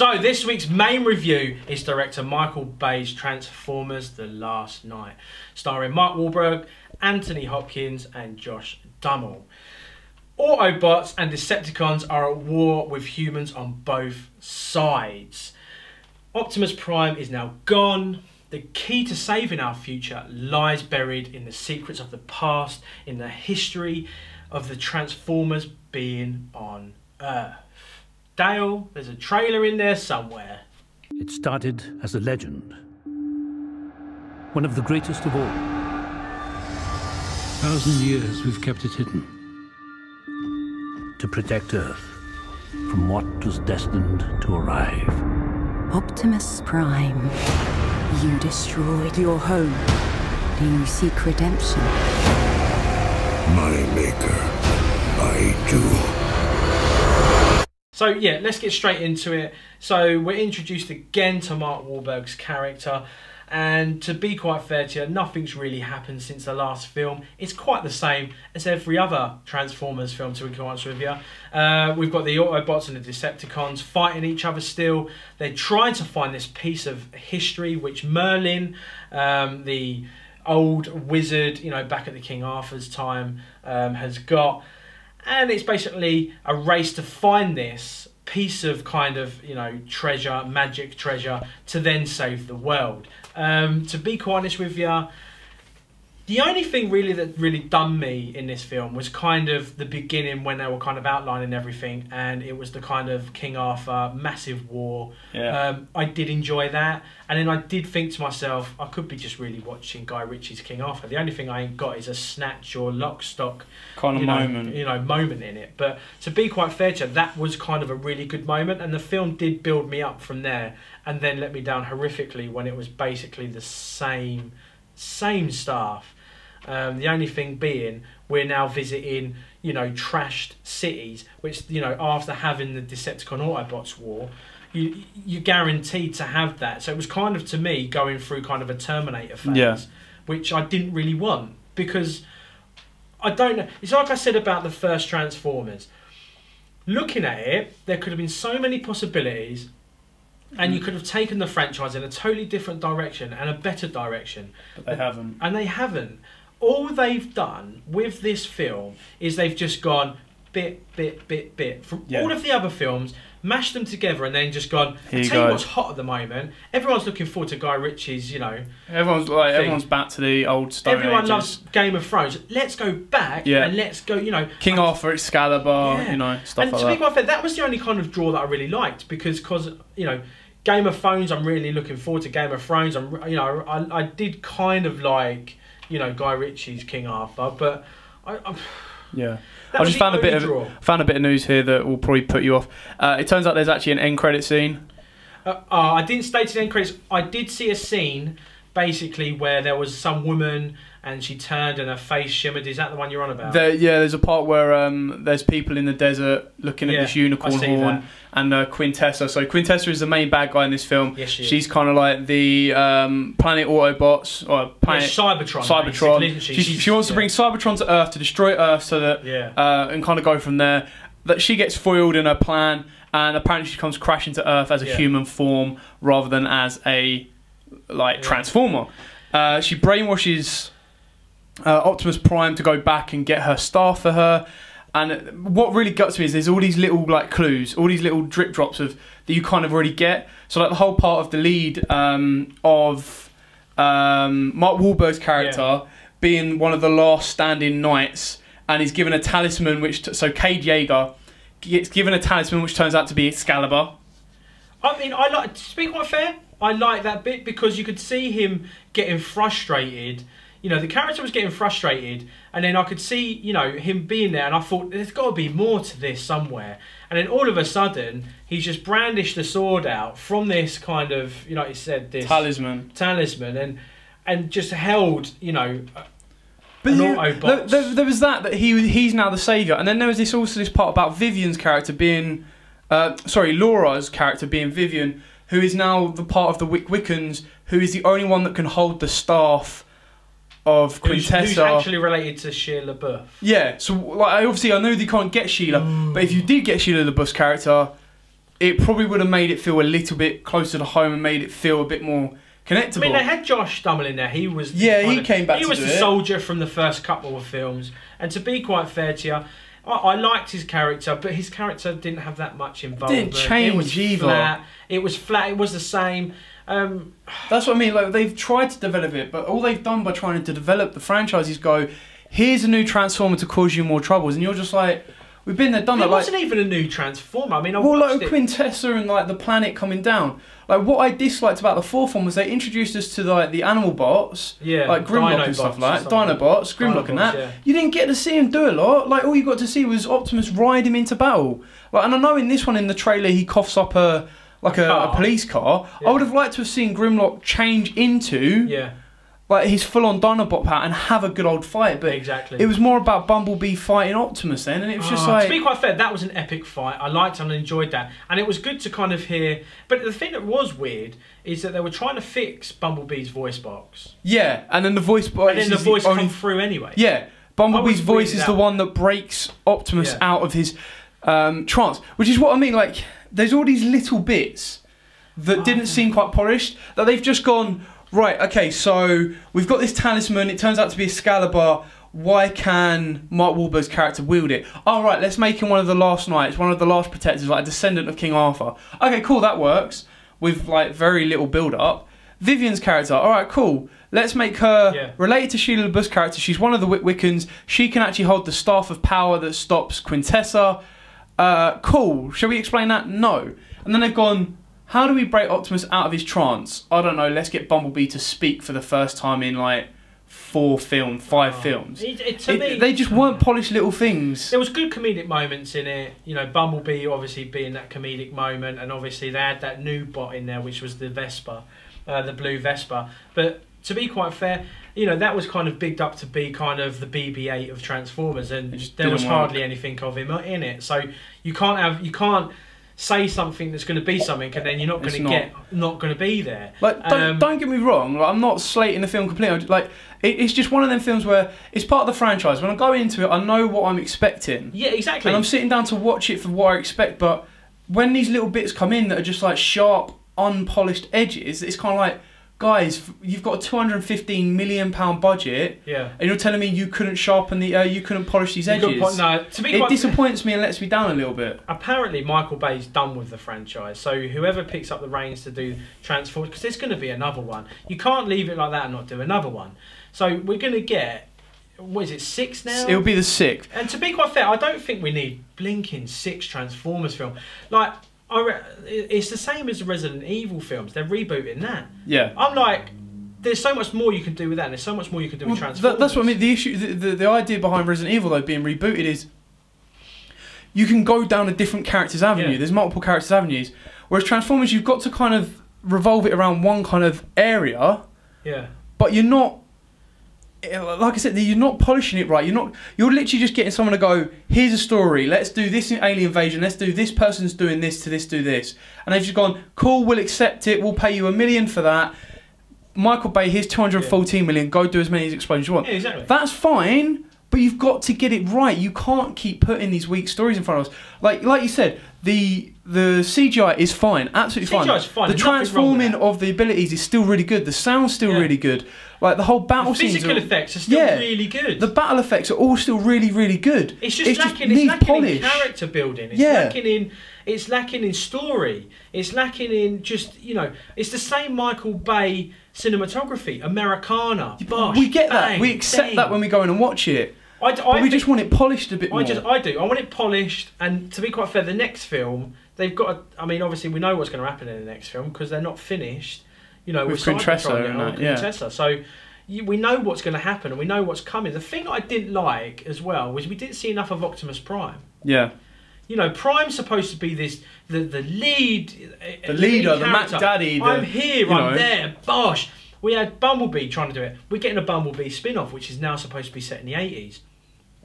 So this week's main review is director Michael Bay's Transformers: The Last Knight, starring Mark Wahlberg, Anthony Hopkins and Josh Duhamel. Autobots and Decepticons are at war with humans on both sides. Optimus Prime is now gone. The key to saving our future lies buried in the secrets of the past, in the history of the Transformers being on Earth. Dale, there's a trailer in there somewhere. It started as a legend. One of the greatest of all. 1,000 years we've kept it hidden. To protect Earth from what was destined to arrive. Optimus Prime, you destroyed your home. Do you seek redemption? My maker, I do. So yeah, let's get straight into it. So we're introduced again to Mark Wahlberg's character, and to be quite fair to you, nothing's really happened since the last film. It's quite the same as every other Transformers film, to be honest with you. We've got the Autobots and the Decepticons fighting each other still. They're trying to find this piece of history which Merlin, the old wizard, you know, back at the King Arthur's time, has got. And it's basically a race to find this piece of kind of, you know, treasure, magic treasure, to then save the world. To be quite honest with you, the only thing really that really done me in this film was kind of the beginning when they were kind of outlining everything, and it was the kind of King Arthur massive war. Yeah. I did enjoy that, and then I did think to myself, I could be just really watching Guy Ritchie's King Arthur. The only thing I ain't got is a Snatch or Lock, Stock kind of moment in it. But to be quite fair to you, that was kind of a really good moment, and the film did build me up from there, and then let me down horrifically when it was basically the same stuff. The only thing being, we're now visiting, you know, trashed cities, which, you know, after having the Decepticon Autobots war, you're guaranteed to have that. So it was kind of, to me, going through kind of a Terminator phase, which I didn't really want, because I don't know. It's like I said about the first Transformers. Looking at it, there could have been so many possibilities, and you could have taken the franchise in a totally different direction and a better direction. But they haven't. And they haven't. All they've done with this film is they've just gone bit from all of the other films, mashed them together, and then just gone, I'll tell you what's hot at the moment. Everyone's looking forward to Guy Ritchie's, you know. Everyone's back to the old Stone Everyone Ages. loves Game of Thrones. Let's go back and let's go, you know. King Arthur, Excalibur, you know, stuff and like that. And to be quite fair, that was the only kind of draw that I really liked, because you know, Game of Thrones, I'm really looking forward to Game of Thrones. I did kind of like, you know, Guy Ritchie's King Arthur, but I just found a bit of news here that will probably put you off. It turns out there's actually an end credit scene. I didn't state an end credits. I did see a scene basically where there was some woman and she turned and her face shimmered. Is that the one you're on about? There's a part where there's people in the desert looking at this unicorn horn, and Quintessa. So Quintessa is the main bad guy in this film. Yes, she's kind of like the planet Autobots, or planet Cybertron. Isn't she? She wants to bring Cybertron to Earth to destroy Earth, so that and kind of go from there. That she gets foiled in her plan, and apparently she comes crashing to Earth as a human form rather than as a Transformer. She brainwashes Optimus Prime to go back and get her staff for her, and what really guts me is there's all these little clues, all these little drip drops of that you kind of already get. So like the whole part of the lead of Mark Wahlberg's character being one of the last standing knights, and he's given a talisman so Cade Yeager gets given a talisman which turns out to be Excalibur. I mean, to be quite fair, I like that bit, because you could see him getting frustrated. You know, the character was getting frustrated, and then I could see, you know, him being there, and I thought, there's got to be more to this somewhere. And then all of a sudden, he's just brandished the sword out from this kind of, you know, he said, this talisman, and just held, you know, but there was that he's now the saviour, and then there was also this part about Vivian's character being, Laura's character being Vivian, who is now the part of the Wiccans, who is the only one that can hold the staff of Quintessa. Who's actually related to Shia LaBeouf. Yeah, so like obviously I know they can't get Sheila, but if you did get Sheila LaBeouf's character, it probably would have made it feel a little bit closer to home and made it feel a bit more connectable. I mean, they had Josh Duhamel in there. He was he came back. He was the soldier from the first couple of films. And to be quite fair to you, I liked his character, but his character didn't have that much involvement. Didn't change either. It was flat. It was the same. That's what I mean. Like, they've tried to develop it, but all they've done by trying to develop the franchise is go, here's a new Transformer to cause you more troubles, and you're just like, we've been there, done that. It wasn't even a new Transformer. I mean, like Quintessa and like the planet coming down. Like, what I disliked about the fourth one was they introduced us to like the animal bots, like Grimlock and stuff like that, Dinobots, Grimlock and that. Yeah. You didn't get to see him do a lot. Like, all you got to see was Optimus ride him into battle. Like, and I know in this one in the trailer he coughs up a police car. Yeah. I would have liked to have seen Grimlock change into like his full-on Dinobot power and have a good old fight, but it was more about Bumblebee fighting Optimus then, and it was just like... To be quite fair, that was an epic fight. I liked and enjoyed that, and it was good to kind of hear... But the thing that was weird is that they were trying to fix Bumblebee's voice box. Yeah, and then the voice box... And then the voice come through anyway. Yeah, Bumblebee's voice is the one that breaks Optimus out of his trance, which is what I mean, like, there's all these little bits that didn't seem quite polished, that they've just gone... Right, okay, so we've got this talisman, it turns out to be Excalibur. Why can Mark Wahlberg's character wield it? Oh, right, let's make him one of the last knights, one of the last protectors, like a descendant of King Arthur. Okay, cool, that works, with like very little build-up. Vivian's character, alright, cool. Let's make her related to Sheila LaBeouf's character. She's one of the Witwickens. She can actually hold the Staff of Power that stops Quintessa. Cool, shall we explain that? No. And then they've gone... How do we break Optimus out of his trance? I don't know, let's get Bumblebee to speak for the first time in like 5 films. They just weren't polished little things. There was good comedic moments in it. You know, Bumblebee obviously being that comedic moment, and obviously they had that new bot in there, which was the Vespa, the blue Vespa. But to be quite fair, you know, that was kind of bigged up to be kind of the BB-8 of Transformers, and there was hardly anything of him in it. So you can't say something that's going to be something, and then you're not going to be there. Like, don't get me wrong. Like, I'm not slating the film completely. Like, it's just one of them films where it's part of the franchise. When I go into it, I know what I'm expecting. Yeah, exactly. And I'm sitting down to watch it for what I expect. But when these little bits come in that are just like sharp, unpolished edges, it's kind of like, guys, you've got a £215 million budget, and you're telling me you couldn't sharpen the, you couldn't polish these edges. It disappoints me and lets me down a little bit. Apparently, Michael Bay's done with the franchise, so whoever picks up the reins to do Transformers, because there's going to be another one. You can't leave it like that and not do another one. So we're going to get, what is it, 6 now? It'll be the 6th. And to be quite fair, I don't think we need blinking 6 Transformers films. Like, it's the same as the Resident Evil films. They're rebooting that. Yeah. I'm like, there's so much more you can do with that, and there's so much more you can do with Transformers. That's what I mean. The issue, the idea behind Resident Evil though being rebooted is you can go down a different character's avenue. There's multiple characters' avenues. Whereas Transformers, you've got to kind of revolve it around one kind of area. Yeah. But you're not. Like I said, you're not polishing it right. You're literally just getting someone to go, here's a story, let's do this in Alien Invasion, let's do this person's doing this to this, do this. And they've just gone, cool, we'll accept it, we'll pay you $1 million for that. Michael Bay, here's $214 million, go do as many explosions you want. Yeah, exactly. That's fine, but you've got to get it right. You can't keep putting these weak stories in front of us. Like you said, the CGI is fine, absolutely fine. CGI is fine. The transforming of the abilities is still really good. The sound's still really good. Like, the whole battle scenes, physical effects are still really good. The battle effects are all still really, really good. It's just lacking in character building. It's lacking in story. It's lacking in just, you know, it's the same Michael Bay cinematography, Americana, Bosch, we get that. Bang, we accept that when we go in and watch it. But we just want it polished a bit more. I do. I want it polished, and to be quite fair, the next film, they've got I mean, obviously we know what's going to happen in the next film because they're not finished. You know, with Quintessa. So we know what's going to happen and we know what's coming. The thing I didn't like as well was we didn't see enough of Optimus Prime. Yeah. You know, Prime's supposed to be this the lead, the leader, the Mac Daddy. I'm here, I'm there, bosh. We had Bumblebee trying to do it. We're getting a Bumblebee spin-off, which is now supposed to be set in the 80s.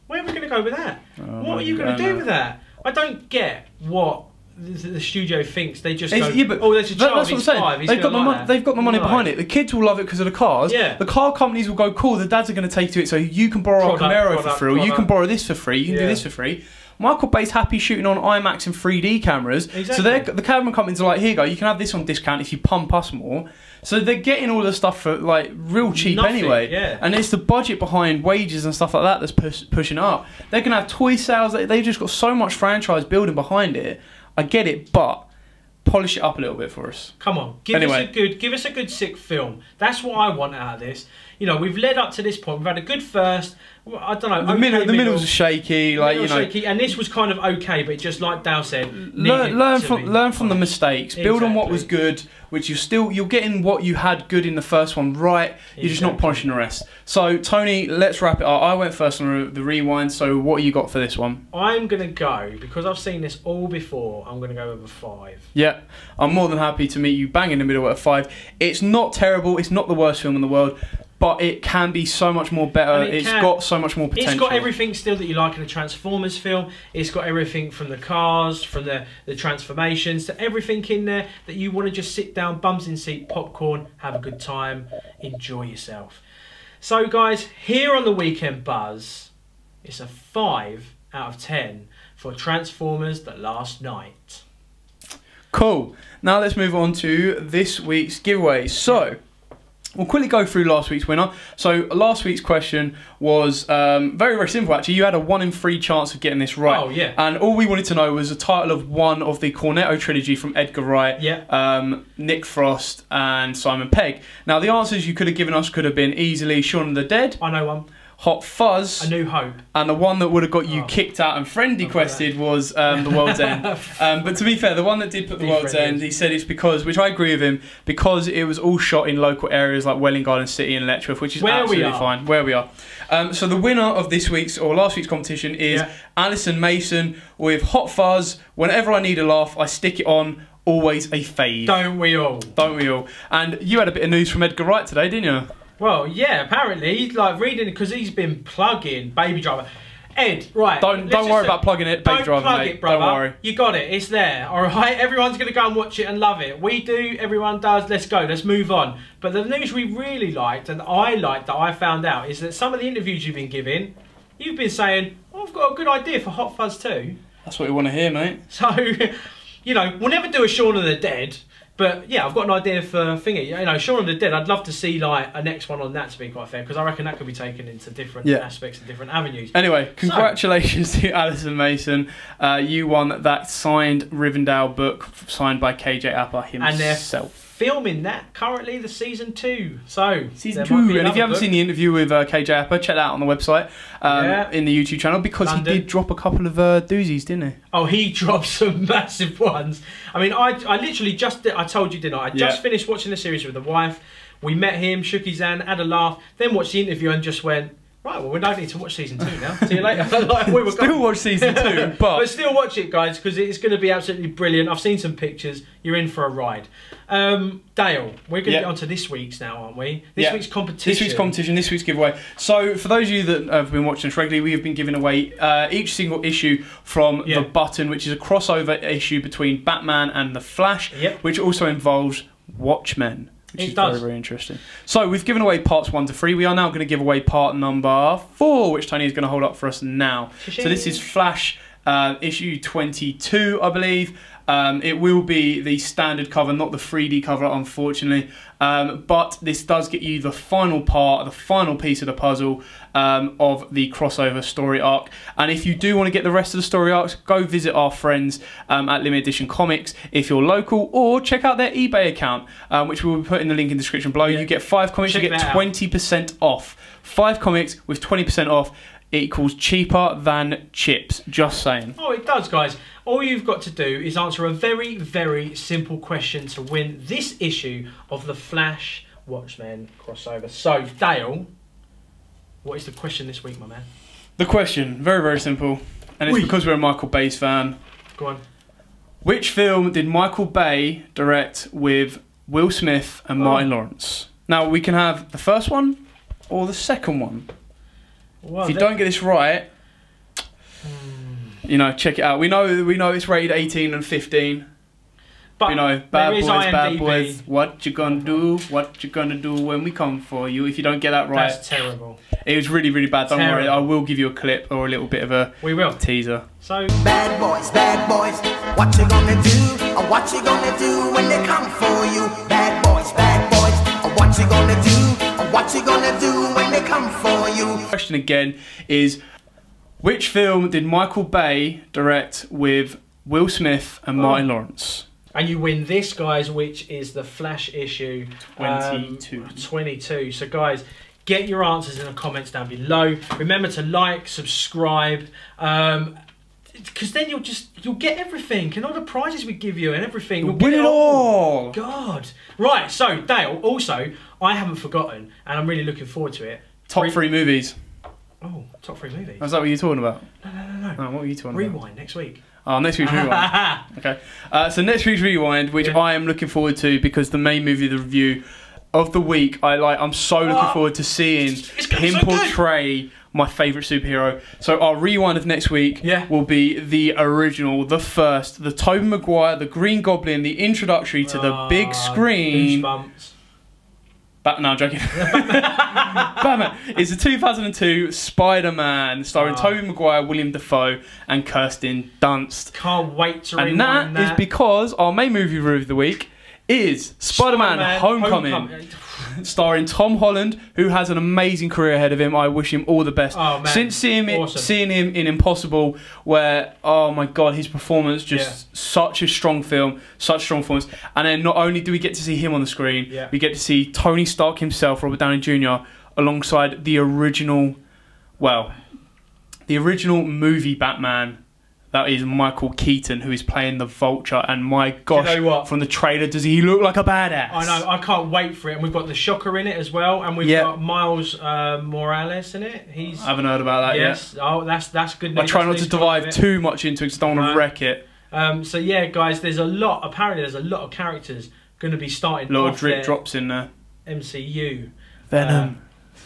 Where are we going to go with that? What are you going to do with that? I don't get what the studio thinks. They just go, there's a child, he's 5, they've got the money behind it. The kids will love it because of the cars. Yeah. The car companies will go, cool, the dads are going to take to it, so you can borrow our Camaro for free, or you can borrow this for free, you can do this for free. Michael Bay's happy shooting on IMAX and 3D cameras. Exactly. So the camera companies are like, here you go, you can have this on discount if you pump us more. So they're getting all the stuff for like real cheap anyway. Yeah. And it's the budget behind wages and stuff like that that's pushing up. They can have toy sales. They've just got so much franchise building behind it. I get it, but polish it up a little bit for us. Come on, give us a good sick film. That's what I want out of this. You know, we've led up to this point. We've had a good first. I don't know. The middle's shaky, like shaky, and this was kind of okay, but just like Dale said, learn from the mistakes. Build on what was good, which you're getting what you had good in the first one right. You're just not polishing the rest. So Tony, let's wrap it up. I went first on the rewind. So what you got for this one? I'm gonna go, because I've seen this all before. I'm gonna go with a 5. Yeah, I'm more than happy to meet you bang in the middle at a 5. It's not terrible. It's not the worst film in the world, but it can be so much more better. It's got so much more potential. It's got everything still that you like in a Transformers film. It's got everything from the cars, from the transformations, to everything in there that you want to just sit down, bums in seat, popcorn, have a good time, enjoy yourself. So guys, here on the Weekend Buzz, it's a 5 out of 10 for Transformers: The Last Knight. Cool. Now let's move on to this week's giveaway. So we'll quickly go through last week's winner. So last week's question was very, very simple actually. You had a 1 in 3 chance of getting this right. Oh, yeah. And all we wanted to know was the title of one of the Cornetto trilogy from Edgar Wright, Nick Frost and Simon Pegg. Now the answers you could have given us could have been easily Shaun of the Dead. I know one. Hot Fuzz, A New Hope, and the one that would have got you kicked out and friendly quested was The World's End. But to be fair, the one that did put The World's End, he said it's because, which I agree with him, because it was all shot in local areas like Welwyn Garden City and Letchworth, which is absolutely fine. Where we are. So the winner of this week's or last week's competition is Alison Mason with Hot Fuzz. Whenever I need a laugh, I stick it on. Always a fave. Don't we all? Don't we all? And you had a bit of news from Edgar Wright today, didn't you? Well, yeah, apparently he's like reading, because he's been plugging Baby Driver. Ed, right? Don't worry about plugging it, Baby Driver, plug mate. It, brother. Don't worry. You got it. It's there. All right. Everyone's gonna go and watch it and love it. We do. Everyone does. Let's go. Let's move on. But the news we really liked, and I liked, that I found out, is that some of the interviews you've been giving, you've been saying, oh, "I've got a good idea for Hot Fuzz 2." That's what we want to hear, mate. So, you know, we'll never do a Shaun of the Dead. But yeah, I've got an idea for Thingy. You know, Shaun of the Dead, I'd love to see like a next one on that, to be quite fair, because I reckon that could be taken into different aspects and different avenues. Anyway, congratulations to Alison Mason. You won that signed Rivendell book signed by KJ Apa himself. And they're filming that currently, the season 2. So season 2. And if you haven't seen the interview with KJ Apa, check that out on the website, in the YouTube channel, because he did drop a couple of doozies, didn't he? Oh, he dropped some massive ones. I mean, I literally just, I told you, didn't I? I just finished watching the series with the wife. We met him, shook his hand, had a laugh, then watched the interview and just went, right, well, we don't need to watch season 2 now. See you later. Like, we were still watch season 2, but still watch it, guys, because it's going to be absolutely brilliant. I've seen some pictures. You're in for a ride. Dale, we're going to get on to this week's now, aren't we? This week's competition. This week's competition, this week's giveaway. So, for those of you that have been watching us regularly, we have been giving away each single issue from The Button, which is a crossover issue between Batman and The Flash, which also involves Watchmen. Which is very, very interesting. So we've given away parts 1 to 3. We are now going to give away part number 4, which Tony is going to hold up for us now. So this is Flash issue 22, I believe. It will be the standard cover, not the 3D cover, unfortunately. But this does get you the final part, the final piece of the puzzle of the crossover story arc. And if you do want to get the rest of the story arcs, go visit our friends at Limited Edition Comics if you're local, or check out their eBay account, which we will put in the link in the description below. You get 5 comics, you get 20% off. 5 comics with 20% off. It equals cheaper than chips, just saying. Oh, it does, guys. All you've got to do is answer a very, very simple question to win this issue of the Flash Watchmen crossover. So, Dale, what is the question this week, my man? The question, very, very simple. And it's because we're a Michael Bay fan. Go on. Which film did Michael Bay direct with Will Smith and Martin Lawrence? Now, we can have the first one or the second one. Well, if you don't get this right, you know, check it out. We know it's rated 18 and 15. But you know, bad boys, what you gonna do? What you gonna do when we come for you? If you don't get that right, that's terrible. It was really, really bad. Don't worry, I will give you a clip or a little bit of a teaser. So bad boys, what you gonna do? Or what you gonna do when they come for you? Bad boys, or what you gonna do? Or what you gonna do when they come for you? Question again is, which film did Michael Bay direct with Will Smith and Martin Lawrence? And you win this, guys, which is the Flash issue 22. 22. So, guys, get your answers in the comments down below. Remember to like, subscribe, because then you'll get everything and all the prizes we give you and everything. You'll win it all. God. Right. So, Dale. Also, I haven't forgotten, and I'm really looking forward to it. Top 3 movies. Oh, top 3 movies. Is that what you're talking about? No. Oh, what are you talking about? Rewind next week. Oh, next week's Rewind. Okay. So next week's Rewind, which I am looking forward to because the main movie of the review of the week, I'm so looking forward to seeing him portray my favourite superhero. So our Rewind of next week will be the original, the first, the Tobey Maguire, the Green Goblin, the introductory to the big screen. Goosebumps. No, I'm joking. Batman. It's the 2002 Spider-Man starring Tobey Maguire, William Dafoe and Kirsten Dunst. Can't wait to rewind that. And that is because our main movie review of the week is Spider-Man Homecoming. Starring Tom Holland, who has an amazing career ahead of him. I wish him all the best. Oh, man. Since seeing him in Impossible, where, oh my God, his performance, just such a strong film, such strong performance. And then not only do we get to see him on the screen, we get to see Tony Stark himself, Robert Downey Jr., alongside the original, the original movie Batman. That is Michael Keaton, who is playing the Vulture, and my gosh, you know what? From the trailer, does he look like a badass? I know, I can't wait for it. And we've got the Shocker in it as well, and we've got Miles Morales in it. I haven't heard about that yet. Oh, that's good. I try not to dive too much into it because I don't want to wreck it. So yeah, guys, there's a lot. Apparently, there's a lot of characters going to be starting. A lot of drip drops in there. MCU. Venom,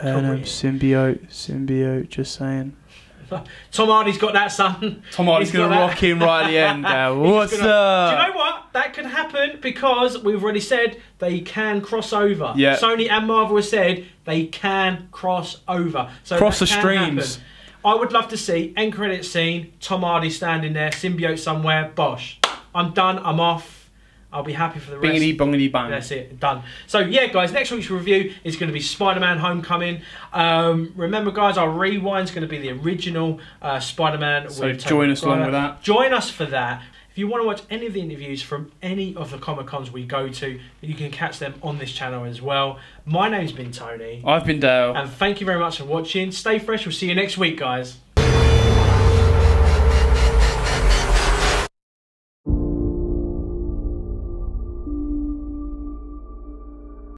symbiote. Just saying. Tom Hardy's got that, son. Tom Hardy's going to rock him right at the end. What's up? Do you know what? That could happen because we've already said they can cross over. Yeah. Sony and Marvel have said they can cross over. So cross the streams. Happen. I would love to see end credit scene, Tom Hardy standing there, symbiote somewhere, bosh. I'm done, I'm off. I'll be happy for the rest. Bingity bongity bang. That's it, done. So yeah, guys, next week's review is going to be Spider-Man Homecoming. Remember, guys, our Rewind's going to be the original Spider-Man. So join us along with that. Join us for that. If you want to watch any of the interviews from any of the Comic-Cons we go to, you can catch them on this channel as well. My name's been Tony. I've been Dale. And thank you very much for watching. Stay fresh. We'll see you next week, guys.